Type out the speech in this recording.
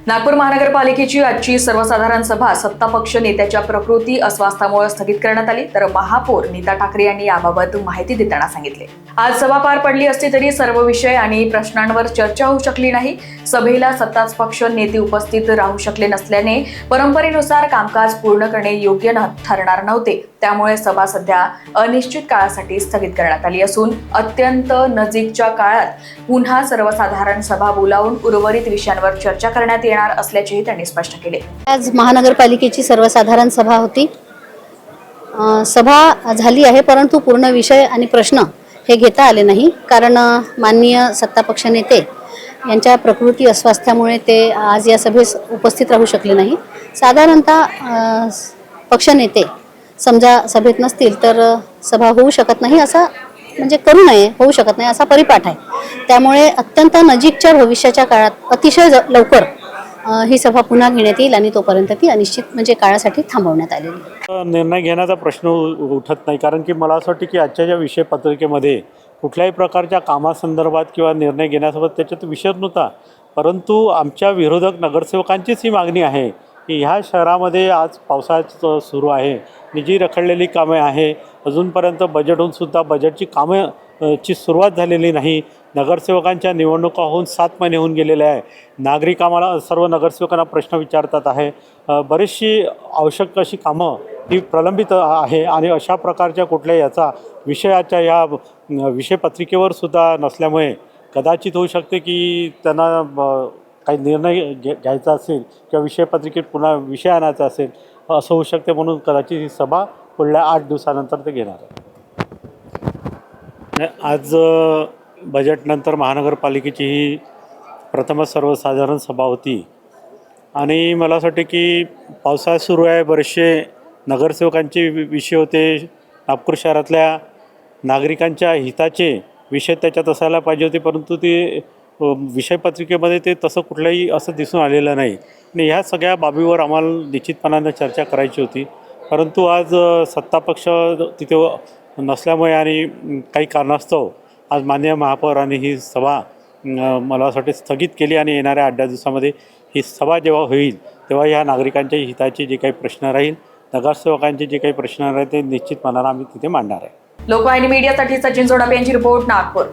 नागपूर महानगरपालिकेची आजची सर्वसाधारण सभा सत्तापक्ष नेत्याच्या प्रकृती अस्वास्थ्यामुळे स्थगित करण्यात आली, तर महापौर नीता ठाकरे यांनी याबाबत माहिती देताना सांगितले। आज सभा पार पडली असली तरी सर्व विषय आणि प्रश्नांवर चर्चा होऊ शकली नाही। सभेला सत्ताच पक्ष नेते उपस्थित राहू शकले नसल्याने परंपरेनुसार कामकाज पूर्ण करणे योग्य ठरणार नव्हते, त्यामुळे सभा सध्या अनिश्चित काळासाठी स्थगित करण्यात आली असून अत्यंत नजीकच्या काळात पुन्हा सर्वसाधारण सभा बोलावून उर्वरित विषयांवर चर्चा करण्यात येणार असल्याचेही त्यांनी स्पष्ट केले। आज महानगरपालिकेची सर्वसाधारण सभा होती। सभा झाली आहे, परंतु पूर्ण विषय आणि प्रश्न हे घेता आले नाही, कारण माननीय सत्तापक्ष नेते यांच्या प्रकृती अस्वास्थ्यामुळे ते आज या सभेस उपस्थित राहू शकले नाही। साधारणतः पक्षनेते समजा सभेत नसतील तर सभा होऊ शकत नाही, असा म्हणजे करू नये, होऊ शकत नाही असा परिपाठ आहे। त्यामुळे अत्यंत नजीकच्या भविष्याच्या काळात अतिशय लवकर ही सभा पुन्हा घेण्यात येईल आणि तोपर्यंत ती अनिश्चित म्हणजे काळासाठी थांबवण्यात आलेली। निर्णय घेण्याचा प्रश्न उठत नाही, कारण की मला असं वाटतं की आजच्या ज्या विषय पत्रिकेमध्ये कुठल्याही प्रकारच्या कामासंदर्भात किंवा निर्णय घेण्यासोबत त्याच्यात विषय नव्हता, परंतु आमच्या विरोधक नगरसेवकांचीच ही मागणी आहे की ह्या शहरामध्ये आज पावसाळा सुरू आहे आणि जी रखडलेली कामे आहे, अजूनपर्यंत बजेट होऊन सुद्धा बजेटची कामाची सुरुवात झालेली नाही। नगरसेवकांच्या निवडणुका होऊन 7 महिने होऊन गेलेले आहे। नागरिक आम्हाला सर्व नगरसेवकांना प्रश्न विचारतात आहे, बरीचशी आवश्यक अशी कामं ही प्रलंबित आहे आणि अशा प्रकारच्या कुठल्याही याचा विषयाच्या या विषयपत्रिकेवर सुद्धा नसल्यामुळे कदाचित होऊ शकते की त्यांना काही निर्णय घ्यायचा असेल किंवा विषयपत्रिकेत पुन्हा विषय आणायचा असेल असं होऊ शकते, म्हणून कदाचित ही सभा पुढल्या 8 दिवसानंतर ते घेणार आहे। आज बजेटनंतर महानगरपालिकेची ही प्रथमच सर्वसाधारण सभा होती आणि मला असं वाटतं की पावसाळा सुरू आहे, बरेचसे नगरसेवकांचे विषय होते, नागपूर शहरातल्या नागरिकांच्या हिताचे विषय त्याच्यात असायला पाहिजे होते, परंतु ते विषयपत्रिकेमध्ये ते तसं कुठलंही असं दिसून आलेलं नाही आणि ह्या सगळ्या बाबीवर आम्हाला निश्चितपणानं चर्चा करायची होती। परंतु आज सत्तापक्ष तिथे नसल्यामुळे आणि काही कारणास्तव आज माननीय महापौरांनी ही सभा मला असं वाटतं स्थगित केली आणि येणाऱ्या 8 दिवसामध्ये ही सभा जेव्हा होईल तेव्हा ह्या नागरिकांच्या हिताचे जे काही प्रश्न राहील, नगरसेवकांचे जे काही प्रश्न राहील ते निश्चितपणानं आम्ही तिथे मांडणार आहे। लोकवाहिनी मीडियासाठी सचिन जोडाप यांची रिपोर्ट, नागपूर।